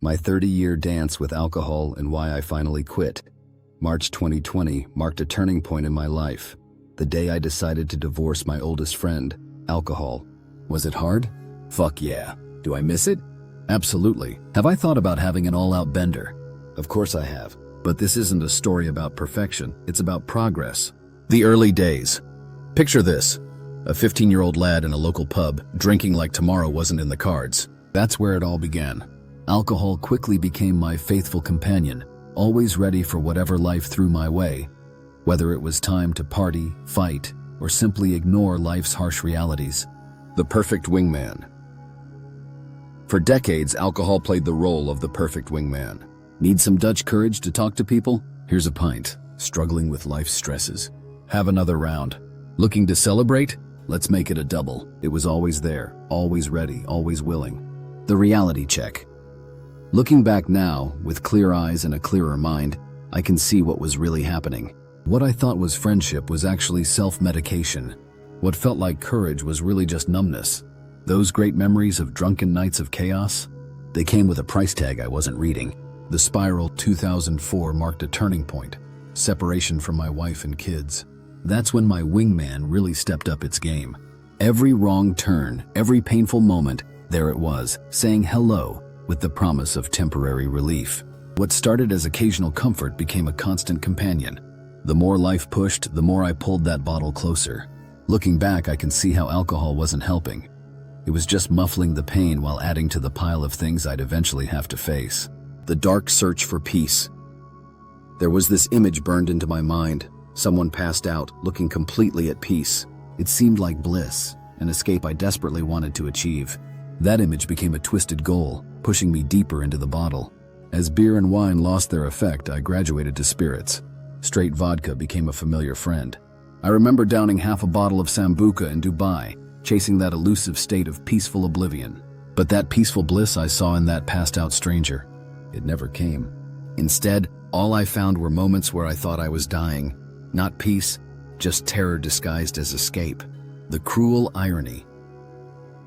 My 30-year dance with alcohol and why I finally quit. March 2020 marked a turning point in my life. The day I decided to divorce my oldest friend, alcohol. Was it hard? Fuck yeah. Do I miss it? Absolutely. Have I thought about having an all-out bender? Of course I have. But this isn't a story about perfection, it's about progress. The early days. Picture this. A 15-year-old lad in a local pub, drinking like tomorrow wasn't in the cards. That's where it all began. Alcohol quickly became my faithful companion, always ready for whatever life threw my way. Whether it was time to party, fight, or simply ignore life's harsh realities. The perfect wingman. For decades, alcohol played the role of the perfect wingman. Need some Dutch courage to talk to people? Here's a pint. Struggling with life's stresses? Have another round. Looking to celebrate? Let's make it a double. It was always there, always ready, always willing. The reality check. Looking back now, with clear eyes and a clearer mind, I can see what was really happening. What I thought was friendship was actually self-medication. What felt like courage was really just numbness. Those great memories of drunken nights of chaos? They came with a price tag I wasn't reading. The Spiral 2004 marked a turning point. Separation from my wife and kids. That's when my wingman really stepped up its game. Every wrong turn, every painful moment, there it was, saying hello, with the promise of temporary relief. What started as occasional comfort became a constant companion. The more life pushed, the more I pulled that bottle closer. Looking back, I can see how alcohol wasn't helping. It was just muffling the pain while adding to the pile of things I'd eventually have to face. The dark search for peace. There was this image burned into my mind. Someone passed out, looking completely at peace. It seemed like bliss, an escape I desperately wanted to achieve. That image became a twisted goal, pushing me deeper into the bottle. As beer and wine lost their effect, I graduated to spirits. Straight vodka became a familiar friend. I remember downing half a bottle of Sambuca in Dubai, chasing that elusive state of peaceful oblivion. But that peaceful bliss I saw in that passed-out stranger, it never came. Instead, all I found were moments where I thought I was dying. Not peace, just terror disguised as escape. The cruel irony.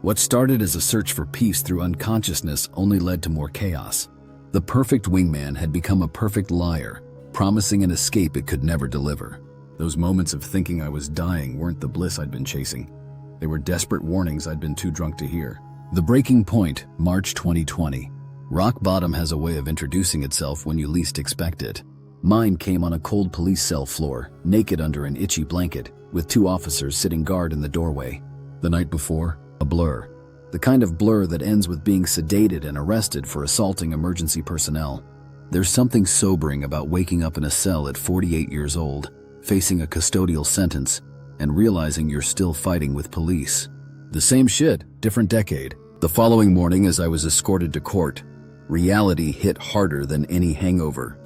What started as a search for peace through unconsciousness only led to more chaos. The perfect wingman had become a perfect liar, promising an escape it could never deliver. Those moments of thinking I was dying weren't the bliss I'd been chasing. They were desperate warnings I'd been too drunk to hear. The breaking point, March 2020. Rock bottom has a way of introducing itself when you least expect it. Mine came on a cold police cell floor, naked under an itchy blanket, with 2 officers sitting guard in the doorway. The night before, a blur. The kind of blur that ends with being sedated and arrested for assaulting emergency personnel. There's something sobering about waking up in a cell at 48 years old, facing a custodial sentence, and realizing you're still fighting with police. The same shit, different decade. The following morning, as I was escorted to court, reality hit harder than any hangover.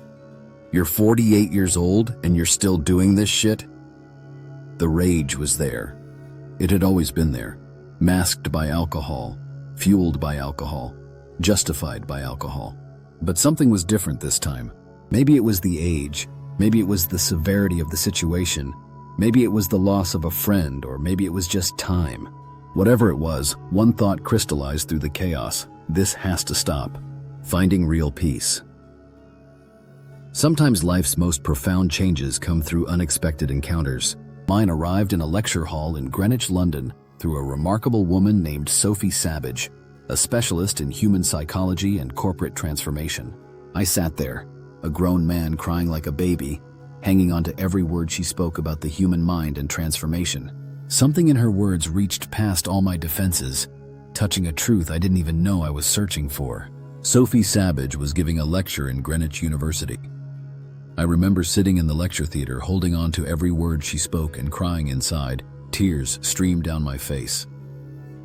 You're 48 years old and you're still doing this shit? The rage was there. It had always been there. Masked by alcohol, fueled by alcohol, justified by alcohol. But something was different this time. Maybe it was the age, maybe it was the severity of the situation, maybe it was the loss of a friend, or maybe it was just time. Whatever it was, one thought crystallized through the chaos. This has to stop. Finding real peace. Sometimes life's most profound changes come through unexpected encounters. Mine arrived in a lecture hall in Greenwich, London, through a remarkable woman named Sophie Savage, a specialist in human psychology and corporate transformation. I sat there, a grown man crying like a baby, hanging on to every word she spoke about the human mind and transformation. Something in her words reached past all my defenses, touching a truth I didn't even know I was searching for. Sophie Savage was giving a lecture in Greenwich University. I remember sitting in the lecture theater, holding on to every word she spoke and crying inside. Tears streamed down my face.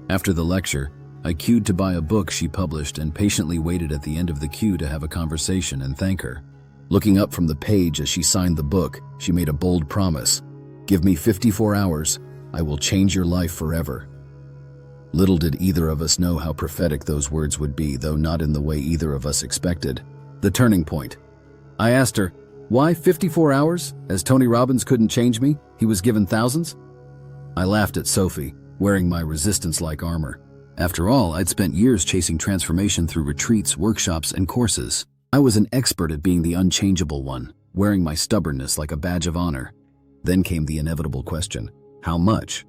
After the lecture, I queued to buy a book she published and patiently waited at the end of the queue to have a conversation and thank her. Looking up from the page as she signed the book, she made a bold promise. "Give me 54 hours. I will change your life forever." Little did either of us know how prophetic those words would be, though not in the way either of us expected. The turning point. I asked her, "Why 54 hours? As Tony Robbins couldn't change me, he was given thousands?" I laughed at Sophie, wearing my resistance-like armor. After all, I'd spent years chasing transformation through retreats, workshops, and courses. I was an expert at being the unchangeable one, wearing my stubbornness like a badge of honor. Then came the inevitable question: how much?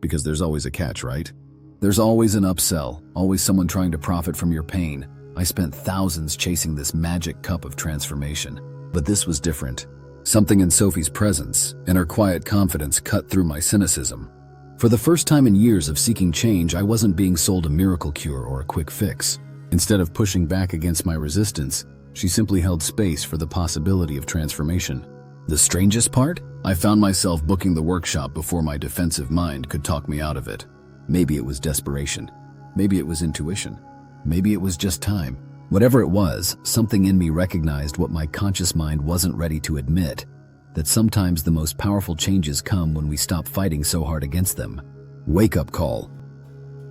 Because there's always a catch, right? There's always an upsell, always someone trying to profit from your pain. I spent thousands chasing this magic cup of transformation. But this was different. Something in Sophie's presence and her quiet confidence cut through my cynicism. For the first time in years of seeking change, I wasn't being sold a miracle cure or a quick fix. Instead of pushing back against my resistance, she simply held space for the possibility of transformation. The strangest part? I found myself booking the workshop before my defensive mind could talk me out of it. Maybe it was desperation. Maybe it was intuition. Maybe it was just time. Whatever it was, something in me recognized what my conscious mind wasn't ready to admit: that sometimes the most powerful changes come when we stop fighting so hard against them. Wake-up call.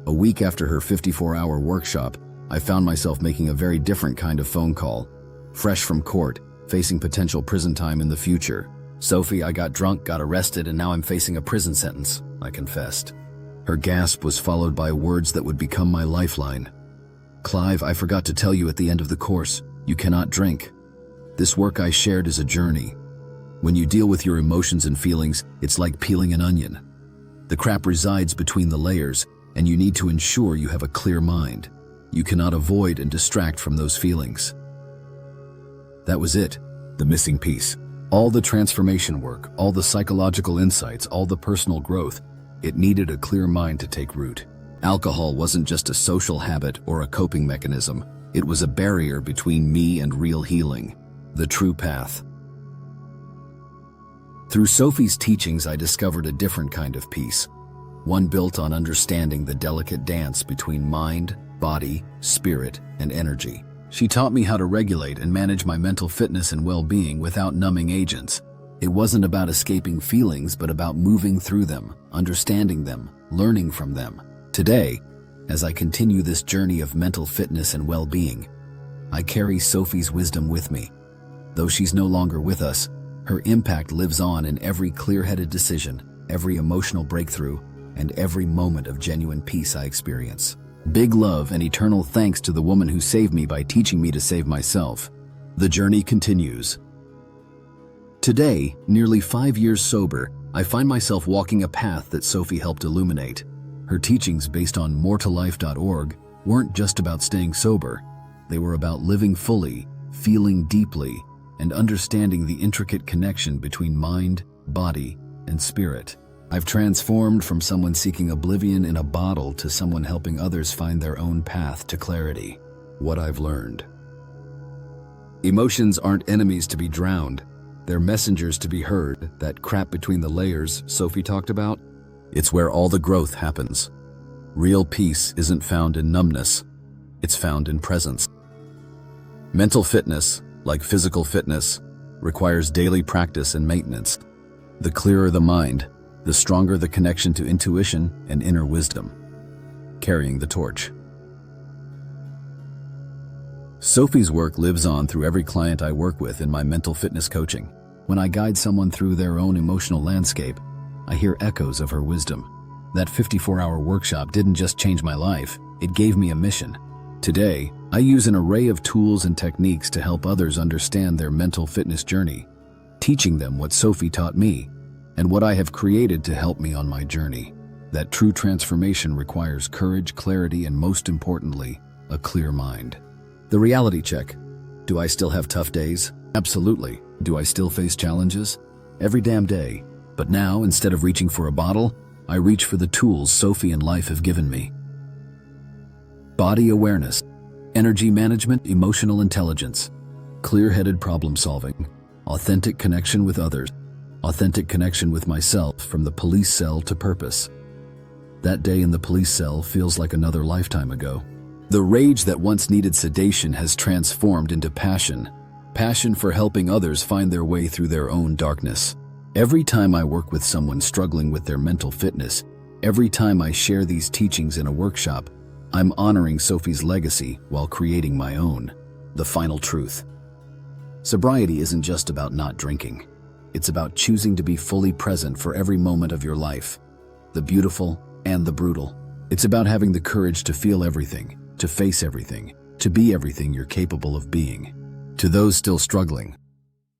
A week after her 54-hour workshop, I found myself making a very different kind of phone call. Fresh from court, facing potential prison time in the future. "Sophie, I got drunk, got arrested, and now I'm facing a prison sentence," I confessed. Her gasp was followed by words that would become my lifeline. "Clive, I forgot to tell you at the end of the course, you cannot drink. This work I shared is a journey. When you deal with your emotions and feelings, it's like peeling an onion. The crap resides between the layers, and you need to ensure you have a clear mind. You cannot avoid and distract from those feelings." That was it, the missing piece. All the transformation work, all the psychological insights, all the personal growth, it needed a clear mind to take root. Alcohol wasn't just a social habit or a coping mechanism. It was a barrier between me and real healing, the true path. Through Sophie's teachings, I discovered a different kind of peace, one built on understanding the delicate dance between mind, body, spirit, and energy. She taught me how to regulate and manage my mental fitness and well-being without numbing agents. It wasn't about escaping feelings, but about moving through them, understanding them, learning from them. Today, as I continue this journey of mental fitness and well-being, I carry Sophie's wisdom with me. Though she's no longer with us, her impact lives on in every clear-headed decision, every emotional breakthrough, and every moment of genuine peace I experience. Big love and eternal thanks to the woman who saved me by teaching me to save myself. The journey continues. Today, nearly 5 years sober, I find myself walking a path that Sophie helped illuminate. Her teachings, based on moretolife.org, weren't just about staying sober. They were about living fully, feeling deeply, and understanding the intricate connection between mind, body, and spirit. I've transformed from someone seeking oblivion in a bottle to someone helping others find their own path to clarity. What I've learned. Emotions aren't enemies to be drowned. They're messengers to be heard. That crap between the layers Sophie talked about, it's where all the growth happens. Real peace isn't found in numbness. It's found in presence. Mental fitness, like physical fitness, requires daily practice and maintenance. The clearer the mind, the stronger the connection to intuition and inner wisdom. Carrying the torch. Sophie's work lives on through every client I work with in my mental fitness coaching. When I guide someone through their own emotional landscape, I hear echoes of her wisdom. That 54-hour workshop didn't just change my life, it gave me a mission. Today, I use an array of tools and techniques to help others understand their mental fitness journey, teaching them what Sophie taught me and what I have created to help me on my journey. That true transformation requires courage, clarity, and most importantly, a clear mind. The reality check. Do I still have tough days? Absolutely. Do I still face challenges? Every damn day. But now, instead of reaching for a bottle, I reach for the tools Sophie and life have given me. Body awareness, energy management, emotional intelligence, clear-headed problem solving, authentic connection with others, authentic connection with myself from the police cell to purpose. That day in the police cell feels like another lifetime ago. The rage that once needed sedation has transformed into passion. Passion for helping others find their way through their own darkness. Every time I work with someone struggling with their mental fitness, every time I share these teachings in a workshop, I'm honoring Sophie's legacy while creating my own. The final truth. Sobriety isn't just about not drinking. It's about choosing to be fully present for every moment of your life, the beautiful and the brutal. It's about having the courage to feel everything, to face everything, to be everything you're capable of being. To those still struggling,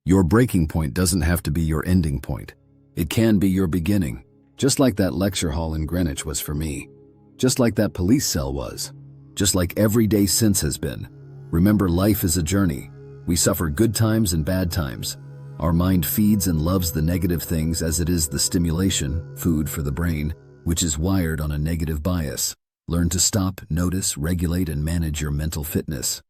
your breaking point doesn't have to be your ending point. It can be your beginning, just like that lecture hall in Greenwich was for me, just like that police cell was, just like every day since has been. Remember, life is a journey. We suffer good times and bad times. Our mind feeds and loves the negative things as it is the stimulation, food for the brain, which is wired on a negative bias. Learn to stop, notice, regulate, and manage your mental fitness.